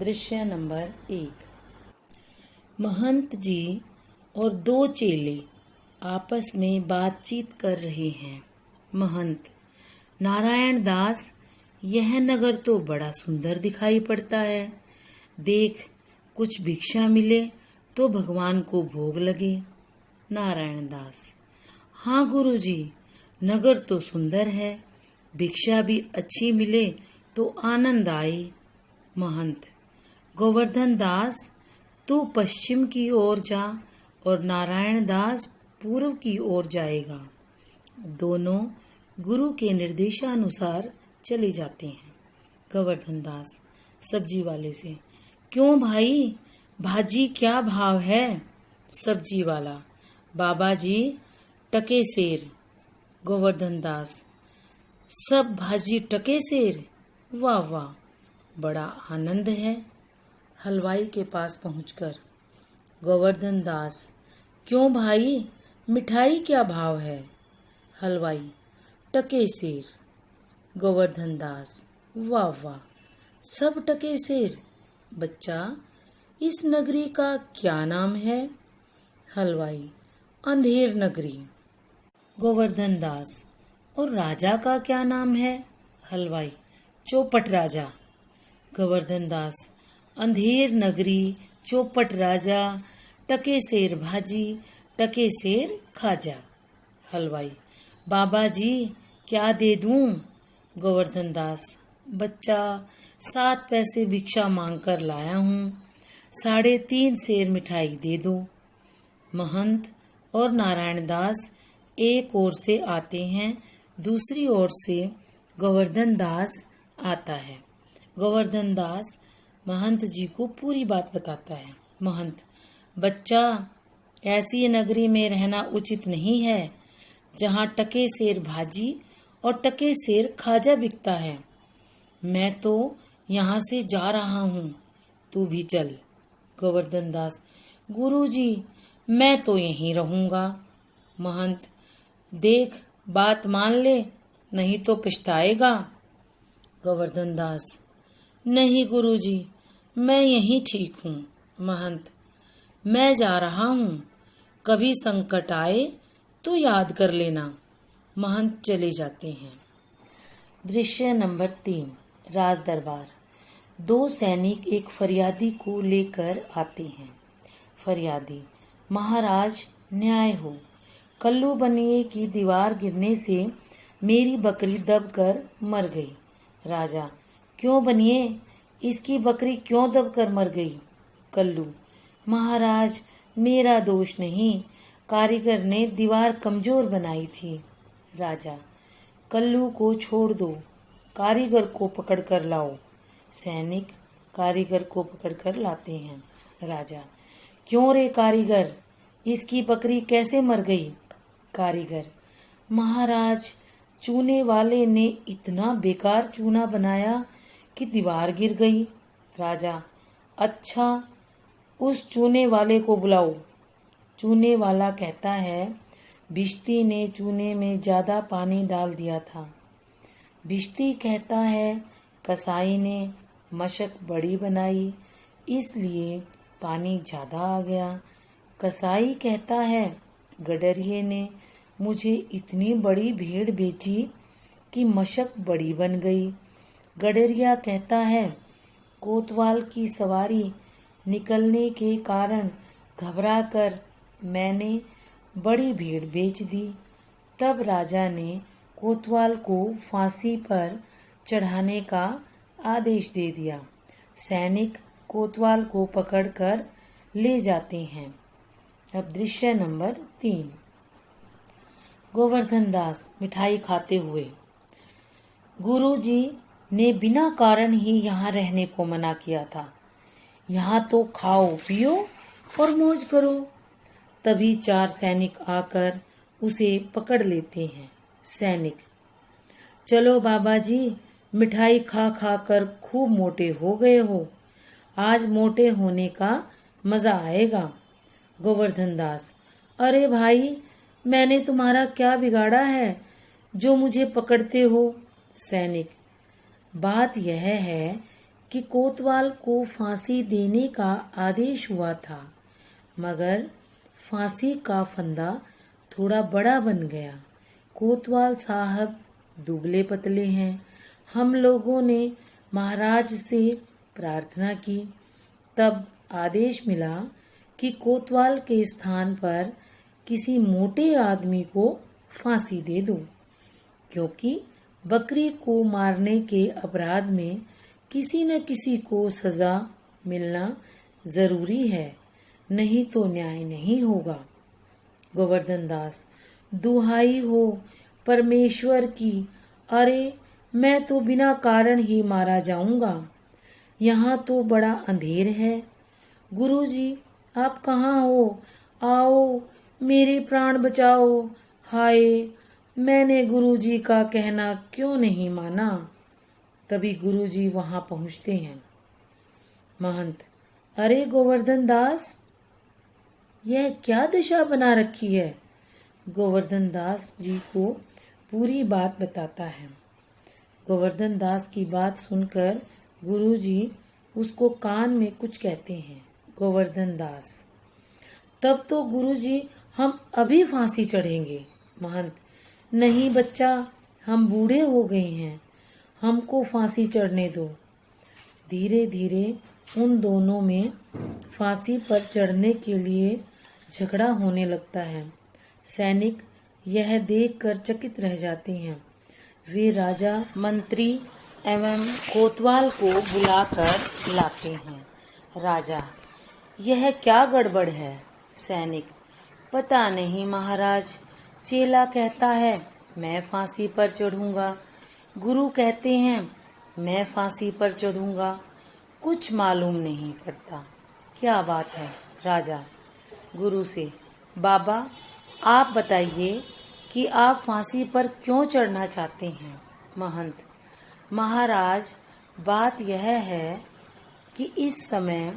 दृश्य नंबर 1। महंत जी और दो चेले आपस में बातचीत कर रहे हैं। महंत: नारायण दास, यह नगर तो बड़ा सुंदर दिखाई पड़ता है। देख, कुछ भिक्षा मिले तो भगवान को भोग लगे। नारायण दास: हाँ गुरुजी, नगर तो सुंदर है, भिक्षा भी अच्छी मिले तो आनंद आए। महंत: गोवर्धन दास, तू पश्चिम की ओर जा और नारायण दास पूर्व की ओर जाएगा। दोनों गुरु के निर्देशानुसार चले जाते हैं। गोवर्धन दास सब्जी वाले से: क्यों भाई, भाजी क्या भाव है? सब्जी वाला: बाबा जी, टके सेर। गोवर्धन दास: सब भाजी टके सेर? वाह वाह, बड़ा आनंद है। हलवाई के पास पहुंचकर: गोवर्धन दास, क्यों भाई, मिठाई क्या भाव है? हलवाई: टके सेर। गोवर्धन दास: वाह वाह, सब टके सेर। बच्चा, इस नगरी का क्या नाम है? हलवाई: अंधेर नगरी। गोवर्धन दास: और राजा का क्या नाम है? हलवाई: चौपट राजा। गोवर्धन दास: अंधेर नगरी, चौपट राजा, टके सेर भाजी, टके सेर खाजा। हलवाई: बाबा जी, क्या दे दूं? गोवर्धन दास: बच्चा, 7 पैसे भिक्षा मांग कर लाया हूँ, 3.5 सेर मिठाई दे दो। महंत और नारायण दास एक ओर से आते हैं, दूसरी ओर से गोवर्धन दास आता है। गोवर्धन दास महंत जी को पूरी बात बताता है। महंत: बच्चा, ऐसी नगरी में रहना उचित नहीं है जहाँ टके सेर भाजी और टके सेर खाजा बिकता है। मैं तो यहाँ से जा रहा हूँ, तू भी चल। गोवर्धन दास: गुरुजी, मैं तो यहीं रहूँगा। महंत: देख, बात मान ले, नहीं तो पछताएगा। गोवर्धन दास: नहीं गुरुजी, मैं यहीं ठीक हूँ। महंत: मैं जा रहा हूँ, कभी संकट आए तो याद कर लेना। महंत चले जाते हैं। दृश्य नंबर 3। राज दरबार। 2 सैनिक एक फरियादी को लेकर आते हैं। फरियादी: महाराज, न्याय हो। कल्लू बनिए की दीवार गिरने से मेरी बकरी दबकर मर गई। राजा: क्यों बनिए, इसकी बकरी क्यों दबकर मर गई? कल्लू: महाराज, मेरा दोष नहीं, कारीगर ने दीवार कमजोर बनाई थी। राजा: कल्लू को छोड़ दो, कारीगर को पकड़ कर लाओ। सैनिक कारीगर को पकड़ कर लाते हैं। राजा: क्यों रे कारीगर, इसकी बकरी कैसे मर गई? कारीगर: महाराज, चूने वाले ने इतना बेकार चूना बनाया कि दीवार गिर गई। राजा: अच्छा, उस चूने वाले को बुलाओ। चूने वाला कहता है, भिश्ती ने चूने में ज्यादा पानी डाल दिया था। भिश्ती कहता है, कसाई ने मशक बड़ी बनाई, इसलिए पानी ज्यादा आ गया। कसाई कहता है, गडरिये ने मुझे इतनी बड़ी भेड़ बेची कि मशक बड़ी बन गई। गडरिया कहता है, कोतवाल की सवारी निकलने के कारण घबराकर मैंने बड़ी भेड़ बेच दी। तब राजा ने कोतवाल को फांसी पर चढ़ाने का आदेश दे दिया। सैनिक कोतवाल को पकड़कर ले जाते हैं। अब दृश्य नंबर 3। गोवर्धन दास मिठाई खाते हुए: गुरुजी ने बिना कारण ही यहाँ रहने को मना किया था। यहाँ तो खाओ पियो और मौज करो। तभी 4 सैनिक आकर उसे पकड़ लेते हैं। सैनिक: चलो बाबा जी, मिठाई खा खा कर खूब मोटे हो गए हो, आज मोटे होने का मजा आएगा। गोवर्धन दास: अरे भाई, मैंने तुम्हारा क्या बिगाड़ा है जो मुझे पकड़ते हो? सैनिक: बात यह है कि कोतवाल को फांसी देने का आदेश हुआ था, मगर फांसी का फंदा थोड़ा बड़ा बन गया। कोतवाल साहब दुबले पतले हैं। हम लोगों ने महाराज से प्रार्थना की, तब आदेश मिला कि कोतवाल के स्थान पर किसी मोटे आदमी को फांसी दे दो, क्योंकि बकरी को मारने के अपराध में किसी न किसी को सजा मिलना जरूरी है, नहीं तो न्याय नहीं होगा। गोवर्धन दास, दुहाई हो परमेश्वर की, अरे मैं तो बिना कारण ही मारा जाऊंगा। यहाँ तो बड़ा अंधेर है। गुरुजी, आप कहाँ हो? आओ, मेरे प्राण बचाओ। हाय, मैंने गुरुजी का कहना क्यों नहीं माना? तभी गुरुजी वहां पहुंचते हैं। महंत, अरे गोवर्धन दास, यह क्या दशा बना रखी है? गोवर्धन दास जी को पूरी बात बताता है। गोवर्धन दास की बात सुनकर गुरुजी उसको कान में कुछ कहते हैं। गोवर्धन दास, तब तो गुरुजी हम अभी फांसी चढ़ेंगे। महंत, नहीं बच्चा, हम बूढ़े हो गए हैं, हमको फांसी चढ़ने दो। धीरे धीरे उन दोनों में फांसी पर चढ़ने के लिए झगड़ा होने लगता है। सैनिक यह देखकर चकित रह जाते हैं। वे राजा, मंत्री एवं कोतवाल को बुलाकर लाते हैं। राजा, यह क्या गड़बड़ है? सैनिक, पता नहीं महाराज, चेला कहता है मैं फांसी पर चढ़ूंगा, गुरु कहते हैं मैं फांसी पर चढ़ूंगा, कुछ मालूम नहीं पड़ता क्या बात है। राजा गुरु से, बाबा आप बताइए कि आप फांसी पर क्यों चढ़ना चाहते हैं? महंत, महाराज बात यह है कि इस समय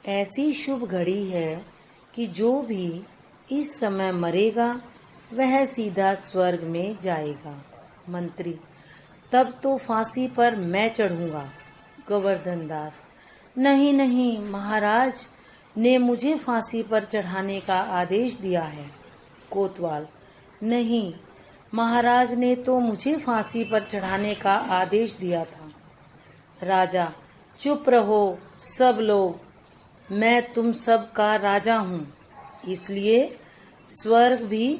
ऐसी शुभ घड़ी है कि जो भी इस समय मरेगा वह सीधा स्वर्ग में जाएगा। मंत्री, तब तो फांसी पर मैं चढ़ूंगा। गोवर्धन दास, नहीं नहीं, महाराज ने मुझे फांसी पर चढ़ाने का आदेश दिया है। कोतवाल, नहीं, महाराज ने तो मुझे फांसी पर चढ़ाने का आदेश दिया था। राजा, चुप रहो सब लोग, मैं तुम सब का राजा हूँ, इसलिए स्वर्ग भी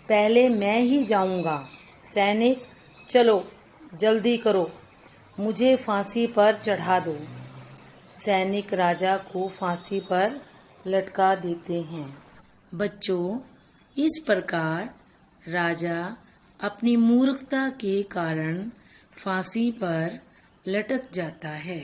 पहले मैं ही जाऊंगा। सैनिक चलो जल्दी करो, मुझे फांसी पर चढ़ा दो। सैनिक राजा को फांसी पर लटका देते हैं। बच्चों, इस प्रकार राजा अपनी मूर्खता के कारण फांसी पर लटक जाता है।